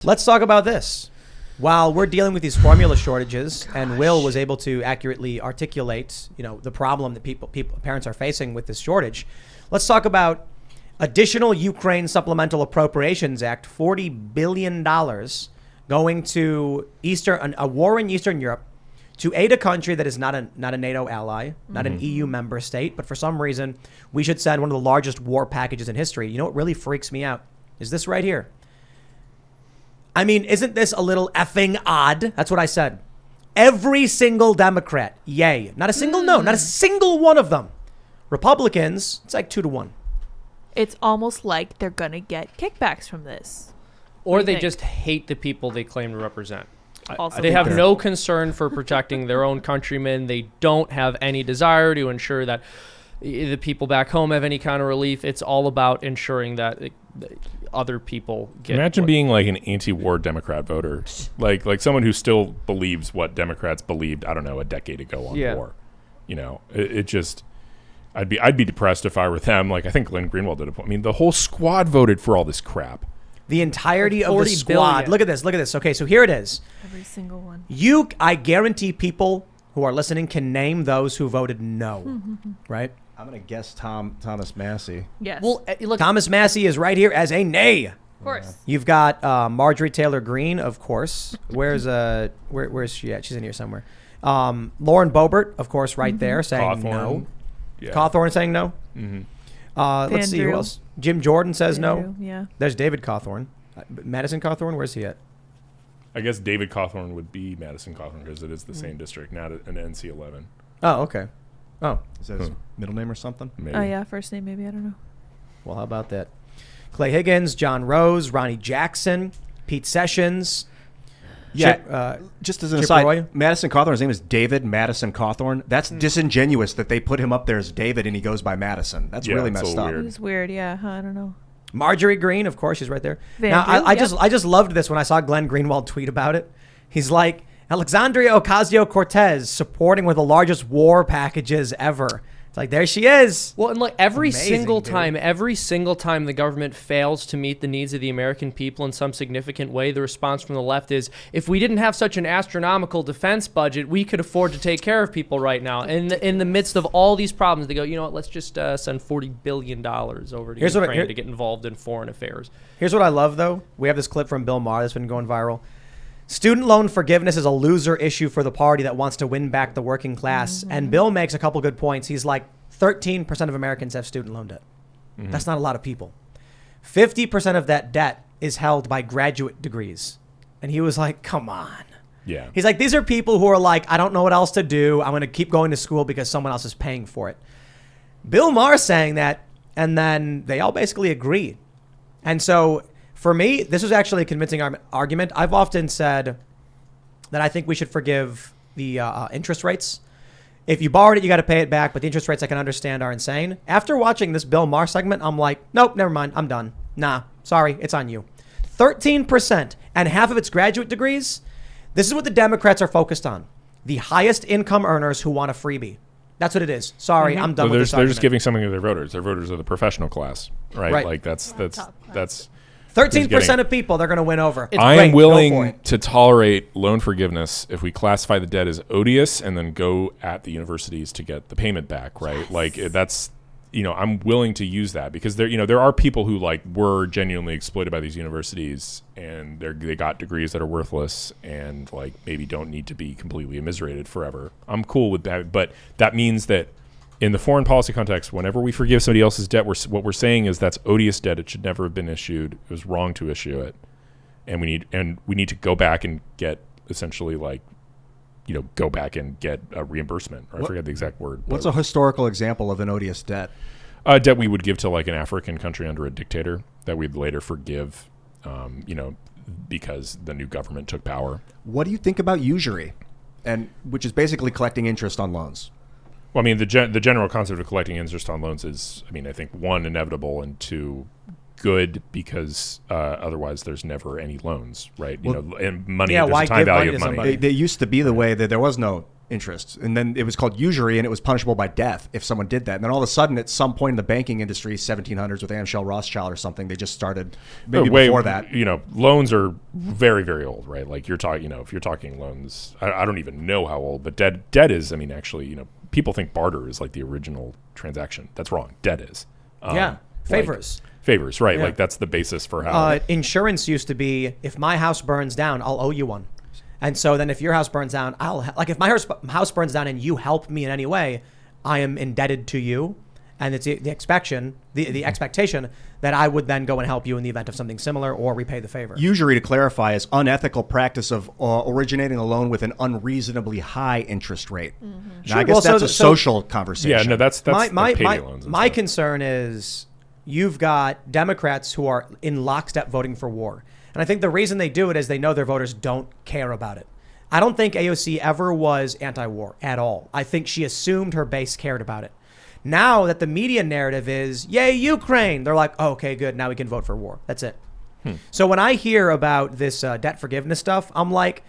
Let's talk about this. While we're dealing with these formula shortages, and Will was able to accurately articulate, the problem that parents are facing with this shortage, let's talk about additional Ukraine Supplemental Appropriations Act, $40 billion going to a war in Eastern Europe to aid a country that is not a NATO ally, not an EU member state, but for some reason we should send one of the largest war packages in history. You know what really freaks me out is this right here. I mean, isn't this a little effing odd? That's what I said. Every single Democrat, yay. Not a single no, not a single one of them. Republicans, it's like 2-1. It's almost like they're going to get kickbacks from this. Or they just hate the people they claim to represent. Also they have no concern for protecting their own countrymen. They don't have any desire to ensure that the people back home have any kind of relief. It's all about ensuring that other people get. Imagine being like an anti-war Democrat voter, like someone who still believes what Democrats believed, I don't know, a decade ago on war. It just, I'd be depressed if I were them. Like I think Glenn Greenwald did a point. I mean, the whole squad voted for all this crap. The entirety of the squad. Look at this. Okay, so here it is. Every single one. I guarantee people who are listening can name those who voted no, right? I'm going to guess Thomas Massey. Yes. Well, look, Thomas Massey is right here as a nay. Of course. You've got Marjorie Taylor Greene, of course. Where's she at? She's in here somewhere. Lauren Boebert, of course, right there saying no. Yeah. Cawthorn saying no. Mm-hmm. Let's see who else. Jim Jordan says no. Yeah. There's David Cawthorn. Madison Cawthorn, where's he at? I guess David Cawthorn would be Madison Cawthorn because it is the same district, not an NC-11. Oh, okay. Oh. Is that his middle name or something? Maybe. Oh, yeah. First name, maybe. I don't know. Well, how about that? Clay Higgins, John Rose, Ronnie Jackson, Pete Sessions. Yeah. Just as an aside, Madison Cawthorn's name is David Madison Cawthorn. That's disingenuous that they put him up there as David and he goes by Madison. That's really messed up. It was weird. Yeah. I don't know. Marjorie Greene, of course, she's right there. Now, I just loved this when I saw Glenn Greenwald tweet about it. He's like, Alexandria Ocasio-Cortez supporting one of the largest war packages ever. It's like, there she is. Well, and like every Amazing, single time the government fails to meet the needs of the American people in some significant way, the response from the left is, if we didn't have such an astronomical defense budget, we could afford to take care of people right now. And in the midst of all these problems, they go, you know what, let's just send $40 billion over to Ukraine to get involved in foreign affairs. Here's what I love, though. We have this clip from Bill Maher that's been going viral. Student loan forgiveness is a loser issue for the party that wants to win back the working class. And Bill makes a couple good points. He's like, 13% of Americans have student loan debt. That's not a lot of people. 50% of that debt is held by graduate degrees. And he was like, come on. Yeah. He's like, these are people who are like, I don't know what else to do. I'm going to keep going to school because someone else is paying for it. Bill Maher saying that, and then they all basically agree. And so for me, this was actually a convincing argument. I've often said that I think we should forgive the interest rates. If you borrowed it, you got to pay it back. But the interest rates I can understand are insane. After watching this Bill Maher segment, I'm like, nope, never mind. I'm done. Nah, sorry. It's on you. 13% and half of it's graduate degrees. This is what the Democrats are focused on. The highest income earners who want a freebie. That's what it is. Sorry, I'm done with this They're argument. just giving something to their voters. Their voters are the professional class, right? Like that's 13% of people they're going to win over. I am willing to tolerate loan forgiveness if we classify the debt as odious and then go at the universities to get the payment back, right? Yes. Like that's, I'm willing to use that because there are people who like were genuinely exploited by these universities and they got degrees that are worthless and like maybe don't need to be completely immiserated forever. I'm cool with that, but that means that in the foreign policy context, whenever we forgive somebody else's debt, what we're saying is that's odious debt. It should never have been issued. It was wrong to issue it, and we need to go back and get essentially go back and get a reimbursement. Or I forget the exact word. What's a historical example of an odious debt? Debt we would give to like an African country under a dictator that we'd later forgive, because the new government took power. What do you think about usury, which is basically collecting interest on loans? Well, I mean, the general concept of collecting interest on loans is, I think, one, inevitable, and two, good because otherwise there's never any loans, right? And money, there's a time value of money. They used to be the way that there was no interest. And then it was called usury, and it was punishable by death if someone did that. And then all of a sudden, at some point in the banking industry, 1700s with Amschel Rothschild or something, they just started before that. Loans are very, very old, right? Like you're talking, if you're talking loans, I don't even know how old, but debt is, actually, people think barter is like the original transaction. That's wrong. Debt is. Favors. Favors, right? Yeah. Like that's the basis for how. Insurance used to be, if my house burns down, I'll owe you one. And so then if your house burns down, if my house burns down and you help me in any way, I am indebted to you. And it's the expectation that I would then go and help you in the event of something similar or repay the favor. Usury, to clarify, is unethical practice of originating a loan with an unreasonably high interest rate. Mm-hmm. Now, I guess that's a social conversation. Yeah, no, that's my payday loans. My concern is you've got Democrats who are in lockstep voting for war. And I think the reason they do it is they know their voters don't care about it. I don't think AOC ever was anti-war at all. I think she assumed her base cared about it. Now that the media narrative is, yay, Ukraine, they're like, oh, okay, good, now we can vote for war. That's it. So when I hear about this debt forgiveness stuff, I'm like,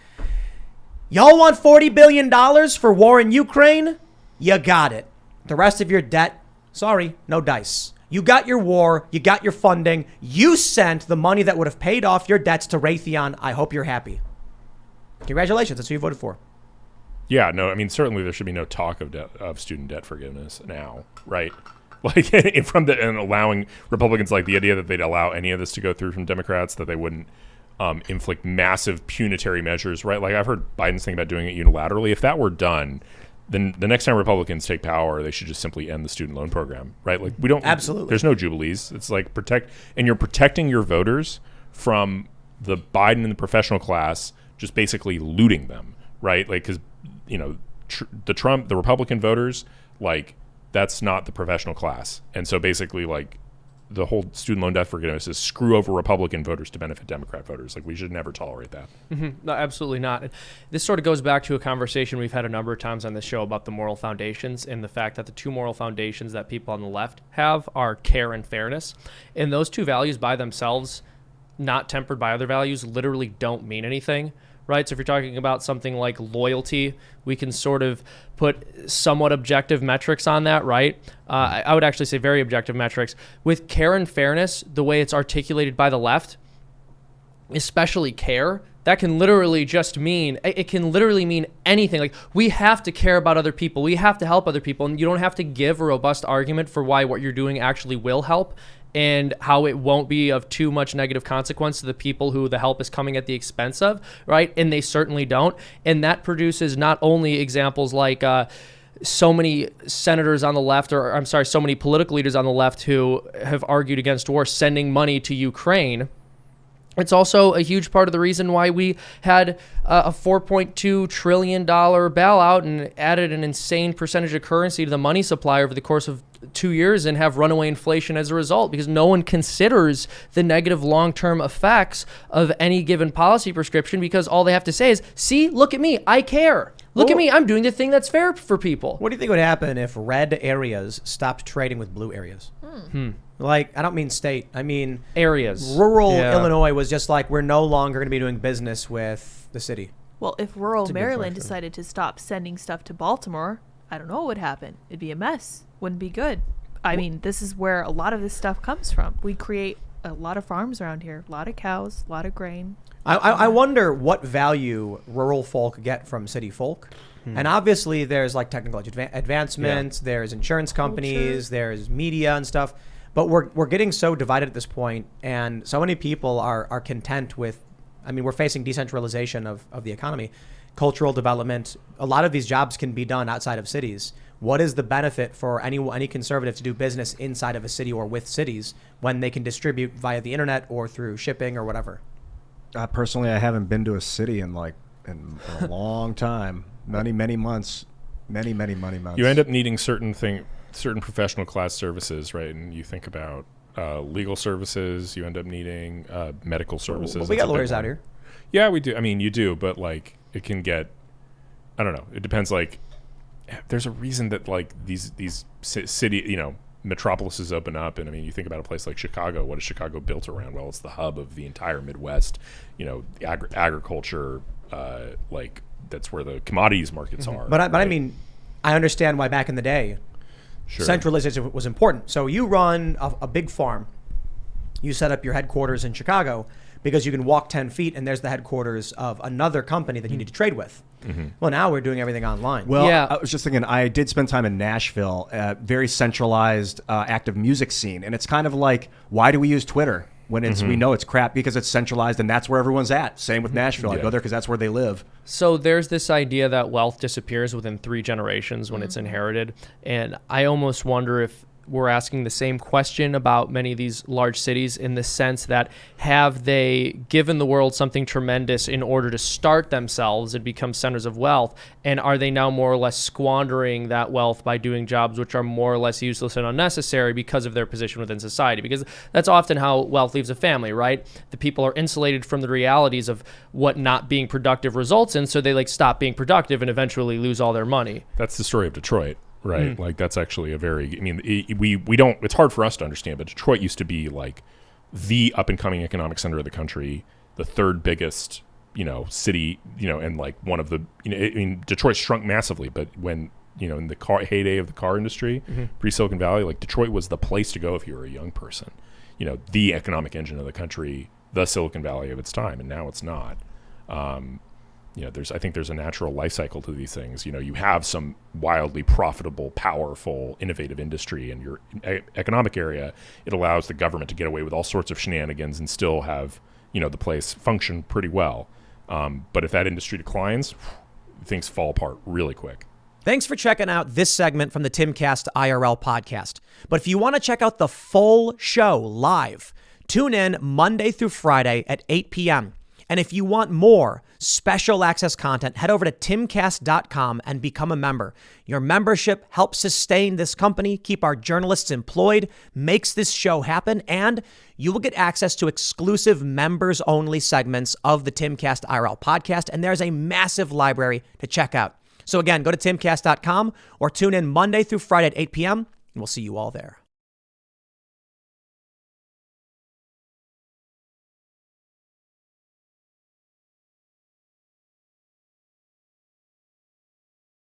y'all want $40 billion for war in Ukraine? You got it. The rest of your debt, sorry, no dice. You got your war, you got your funding, you sent the money that would have paid off your debts to Raytheon. I hope you're happy. Congratulations, that's who you voted for. Yeah, no, certainly there should be no talk of student debt forgiveness now, right? Like and allowing Republicans, like the idea that they'd allow any of this to go through from Democrats, that they wouldn't inflict massive punitary measures, right? Like I've heard Biden's thinking about doing it unilaterally. If that were done, then the next time Republicans take power, they should just simply end the student loan program, right? Like we don't. Absolutely. There's no jubilees. It's like you're protecting your voters from the Biden and the professional class just basically looting them, right? Like because the Republican voters, like that's not the professional class, and so basically like the whole student loan debt forgiveness is screw over Republican voters to benefit Democrat voters. Like we should never tolerate that. Mm-hmm. No, absolutely not. And this sort of goes back to a conversation we've had a number of times on this show about the moral foundations and the fact that the two moral foundations that people on the left have are care and fairness. And those two values by themselves, not tempered by other values, literally don't mean anything. Right? So if you're talking about something like loyalty, we can sort of put somewhat objective metrics on that, right? I would actually say very objective metrics. With care and fairness, the way it's articulated by the left, especially care, that can literally just mean, it can literally mean anything. Like we have to care about other people. We have to help other people. And you don't have to give a robust argument for why what you're doing actually will help, and how it won't be of too much negative consequence to the people who the help is coming at the expense of, right? And they certainly don't. And that produces not only examples like so many senators on the left, so many political leaders on the left who have argued against war, sending money to Ukraine. It's also a huge part of the reason why we had a $4.2 trillion bailout and added an insane percentage of currency to the money supply over the course of 2 years and have runaway inflation as a result, because no one considers the negative long-term effects of any given policy prescription, because all they have to say is, see, look at me, I care. Look at me, I'm doing the thing that's fair for people. What do you think would happen if red areas stopped trading with blue areas? Like, I don't mean state, I mean areas. Rural Illinois was just like, we're no longer going to be doing business with the city. Well, if rural Maryland decided to stop sending stuff to Baltimore, I don't know what would happen. It'd be a mess. Wouldn't be good. I mean, this is where a lot of this stuff comes from. We create a lot of farms around here, a lot of cows, a lot of grain. I wonder what value rural folk get from city folk. And obviously there's like technological advancements, there's insurance companies, there's media and stuff. But we're getting so divided at this point, and so many people are content with, we're facing decentralization of the economy, cultural development. A lot of these jobs can be done outside of cities. What is the benefit for any conservative to do business inside of a city or with cities when they can distribute via the internet or through shipping or whatever? Personally, I haven't been to a city in a long time. Many months. Many months. You end up needing certain professional class services, right? And you think about legal services. You end up needing medical services. Well, we got lawyers out here. Yeah, we do. You do, but like it can get. I don't know. It depends. Like, there's a reason that like these city metropolises open up, and you think about a place like Chicago. What is Chicago built around? Well, it's the hub of the entire Midwest. Agriculture, like that's where the commodities markets are. But I mean, I understand why back in the day, centralization was important. So you run a big farm. You set up your headquarters in Chicago because you can walk 10 feet and there's the headquarters of another company that you need to trade with. Well, now we're doing everything online. Well, I was just thinking, I did spend time in Nashville, very centralized active music scene. And it's kind of like, why do we use Twitter when we know it's crap? Because it's centralized and that's where everyone's at. Same with Nashville. I go there because that's where they live. So there's this idea that wealth disappears within 3 generations when it's inherited. And I almost wonder if we're asking the same question about many of these large cities, in the sense that, have they given the world something tremendous in order to start themselves and become centers of wealth? And are they now more or less squandering that wealth by doing jobs which are more or less useless and unnecessary because of their position within society? Because that's often how wealth leaves a family, right? The people are insulated from the realities of what not being productive results in, so they stop being productive and eventually lose all their money. That's the story of Detroit. Right. Like, that's actually a very, we don't, it's hard for us to understand, but Detroit used to be like the up and coming economic center of the country, the 3rd biggest, city, and like one of the, Detroit shrunk massively, but when, in the heyday of the car industry, pre-Silicon Valley, like Detroit was the place to go if you were a young person, the economic engine of the country, the Silicon Valley of its time. And now it's not. I think there's a natural life cycle to these things. You have some wildly profitable, powerful, innovative industry in your economic area. It allows the government to get away with all sorts of shenanigans and still have, the place function pretty well. But if that industry declines, things fall apart really quick. Thanks for checking out this segment from the Timcast IRL podcast. But if you want to check out the full show live, tune in Monday through Friday at 8 p.m. And if you want more special access content, head over to timcast.com and become a member. Your membership helps sustain this company, keep our journalists employed, makes this show happen, and you will get access to exclusive members-only segments of the Timcast IRL podcast, and there's a massive library to check out. So again, go to timcast.com or tune in Monday through Friday at 8 p.m., and we'll see you all there.